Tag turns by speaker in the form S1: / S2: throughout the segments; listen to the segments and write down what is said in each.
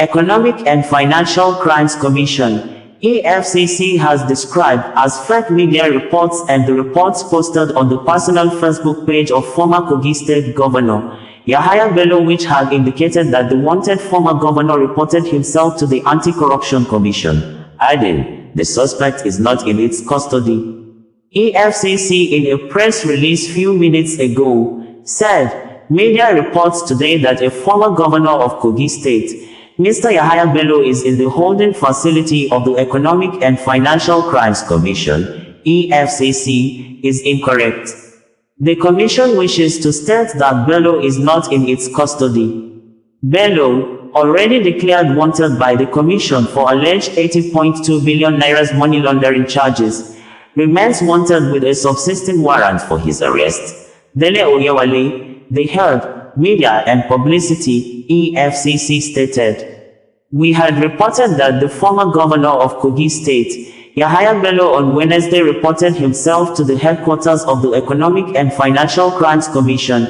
S1: Economic and Financial Crimes Commission (EFCC) has described as fake media reports and the reports posted on the personal Facebook page of former Kogi State Governor Yahaya Bello, which had indicated that the wanted former governor reported himself to the Anti-Corruption Commission, adding, "The suspect is not in its custody." EFCC, in a press release few minutes ago, said, "Media reports today that a former governor of Kogi State, Mr. Yahaya Bello, is in the holding facility of the Economic and Financial Crimes Commission, EFCC, is incorrect. The commission wishes to state that Bello is not in its custody." Bello, already declared wanted by the commission for alleged 80.2 billion naira money laundering charges, remains wanted with a subsisting warrant for his arrest. Dele Oyewale, the Heard, Media and Publicity, EFCC stated, "We had reported that the former governor of Kogi State, Yahaya Bello, on Wednesday reported himself to the headquarters of the Economic and Financial Crimes Commission,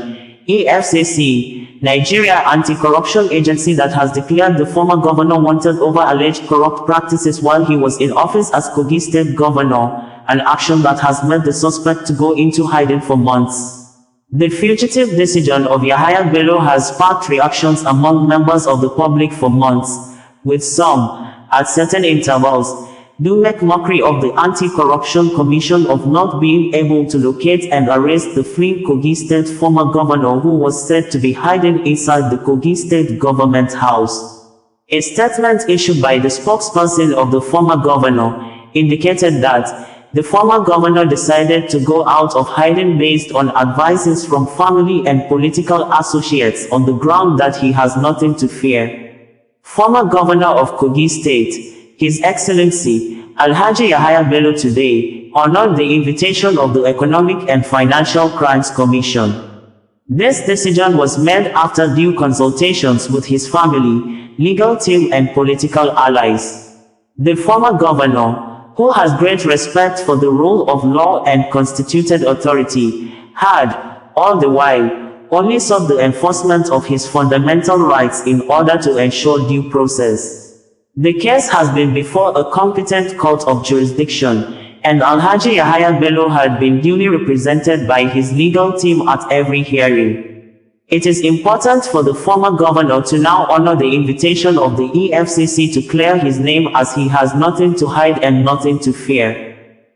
S1: EFCC, Nigeria Anti-Corruption Agency, that has declared the former governor wanted over alleged corrupt practices while he was in office as Kogi State Governor, an action that has made the suspect to go into hiding for months." The fugitive decision of Yahaya Bello has sparked reactions among members of the public for months, with some, at certain intervals, do make mockery of the Anti-Corruption Commission of not being able to locate and arrest the fleeing Kogi State former governor, who was said to be hiding inside the Kogi State government house. A statement issued by the spokesperson of the former governor indicated that the former governor decided to go out of hiding based on advices from family and political associates on the ground that he has nothing to fear. Former Governor of Kogi State, His Excellency Alhaji Yahaya Bello, today honored the invitation of the Economic and Financial Crimes Commission. This decision was made after due consultations with his family, legal team and political allies. The former governor, who has great respect for the rule of law and constituted authority, had, all the while, only sought the enforcement of his fundamental rights in order to ensure due process. The case has been before a competent court of jurisdiction, and Alhaji Yahaya Bello had been duly represented by his legal team at every hearing. It is important for the former governor to now honor the invitation of the EFCC to clear his name, as he has nothing to hide and nothing to fear.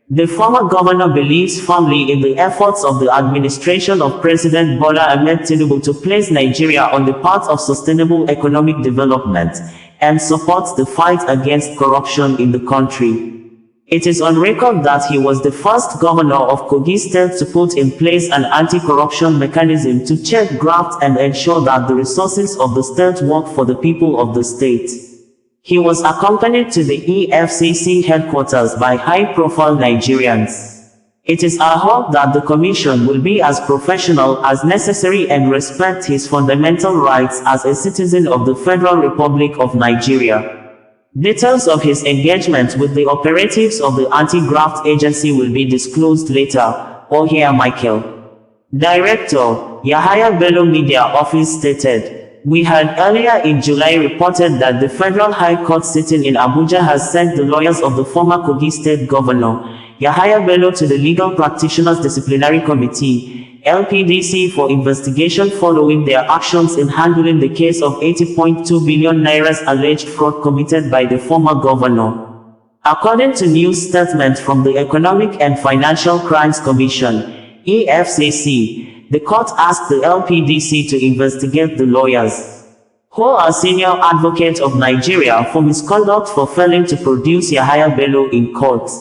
S1: The former governor believes firmly in the efforts of the administration of President Bola Ahmed Tinubu to place Nigeria on the path of sustainable economic development, and supports the fight against corruption in the country. It is on record that he was the first governor of Kogi State to put in place an anti-corruption mechanism to check graft and ensure that the resources of the state work for the people of the state. He was accompanied to the EFCC headquarters by high-profile Nigerians. It is our hope that the commission will be as professional as necessary and respect his fundamental rights as a citizen of the Federal Republic of Nigeria. Details of his engagement with the operatives of the Anti-Graft Agency will be disclosed later. Ohia Michael, Director, Yahaya Bello Media Office, stated, "We had earlier in July reported that the Federal High Court sitting in Abuja has sent the lawyers of the former Kogi State Governor, Yahaya Bello, to the Legal Practitioners Disciplinary Committee, LPDC, for investigation following their actions in handling the case of 80.2 billion naira alleged fraud committed by the former governor." According to news statement from the Economic and Financial Crimes Commission, EFCC, the court asked the LPDC to investigate the lawyers, who are senior advocate of Nigeria, for misconduct for failing to produce Yahaya Bello in court.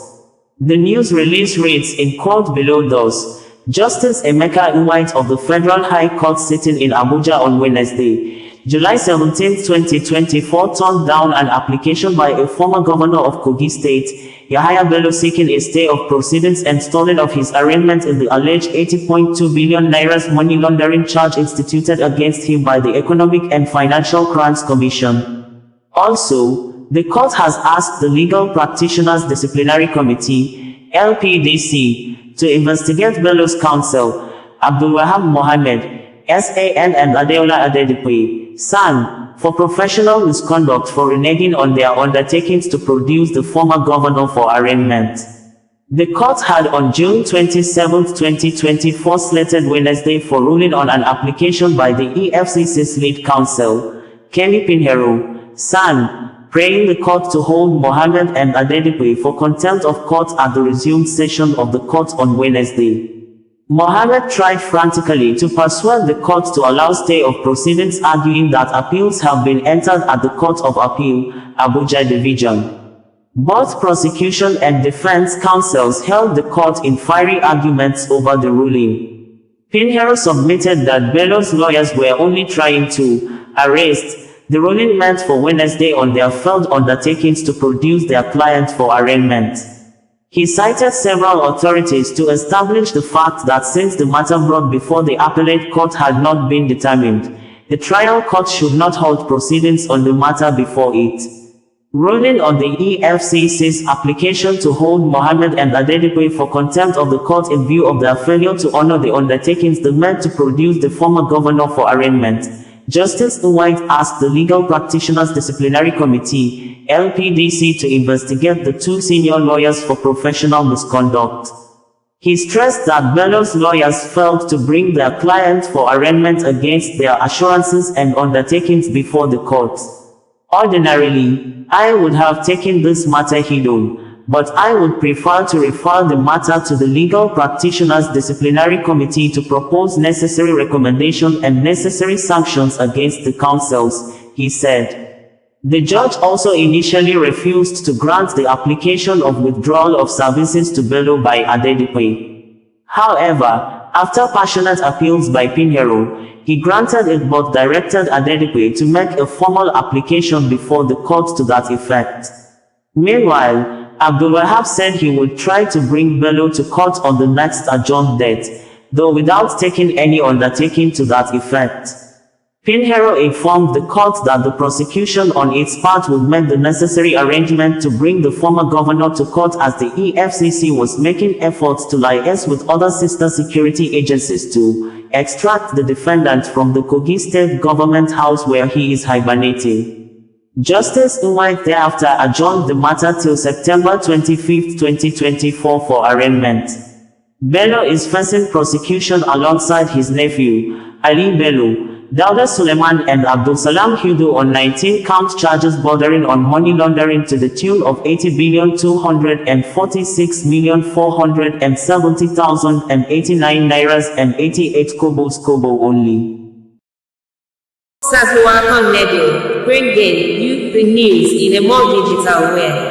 S1: The news release reads in quote below thus: Justice Emeka Nwite of the Federal High Court sitting in Abuja on Wednesday, July 17, 2024, turned down an application by a former governor of Kogi State, Yahaya Bello, seeking a stay of proceedings and stalling of his arraignment in the alleged 80.2 billion naira money laundering charge instituted against him by the Economic and Financial Crimes Commission. Also, the court has asked the Legal Practitioners Disciplinary Committee, LPDC, to investigate Bello's counsel, Abdulwahab Mohammed, SAN, and Adeola Adedipe, SAN, for professional misconduct for reneging on their undertakings to produce the former governor for arraignment. The court had on June 27, 2024 slated Wednesday for ruling on an application by the EFCC's lead counsel, Kenny Pinheiro, San, praying the court to hold Mohammed and Adedipe for contempt of court at the resumed session of the court on Wednesday. Mohammed tried frantically to persuade the court to allow stay of proceedings, arguing that appeals have been entered at the Court of Appeal, Abuja Division. Both prosecution and defense counsels held the court in fiery arguments over the ruling. Pinheiro submitted that Bello's lawyers were only trying to arrest the ruling meant for Wednesday on their failed undertakings to produce their client for arraignment. He cited several authorities to establish the fact that since the matter brought before the appellate court had not been determined, the trial court should not hold proceedings on the matter before it. Ruling on the EFCC's application to hold Mohammed and Adedipe for contempt of the court in view of their failure to honor the undertakings they made to produce the former governor for arraignment, Justice White asked the Legal Practitioners Disciplinary Committee, LPDC, to investigate the two senior lawyers for professional misconduct. He stressed that Bello's lawyers failed to bring their client for arraignment against their assurances and undertakings before the court. Ordinarily, I would have taken this matter head-on, but I would prefer to refer the matter to the Legal Practitioners Disciplinary Committee to propose necessary recommendations and necessary sanctions against the counsels, he said. The judge also initially refused to grant the application of withdrawal of services to Bello by Adedipe. However, after passionate appeals by Pinheiro, he granted it but directed Adedipe to make a formal application before the court to that effect. Meanwhile, Abdulwahab said he would try to bring Bello to court on the next adjourned date, though without taking any undertaking to that effect. Pinheiro informed the court that the prosecution on its part would make the necessary arrangement to bring the former governor to court as the EFCC was making efforts to liaise with other sister security agencies to extract the defendant from the Kogi State government house where he is hibernating. Justice White thereafter adjourned the matter till September 25, 2024 for arraignment. Bello is facing prosecution alongside his nephew, Ali Bello, Dauda Suleiman and Abdul Salam Hudu on 19-count charges bordering on money laundering to the tune of 80,246,470,089 nairas and 88 kobo only.
S2: OsazuwaAkonedo, bringing you the news in a more digital way.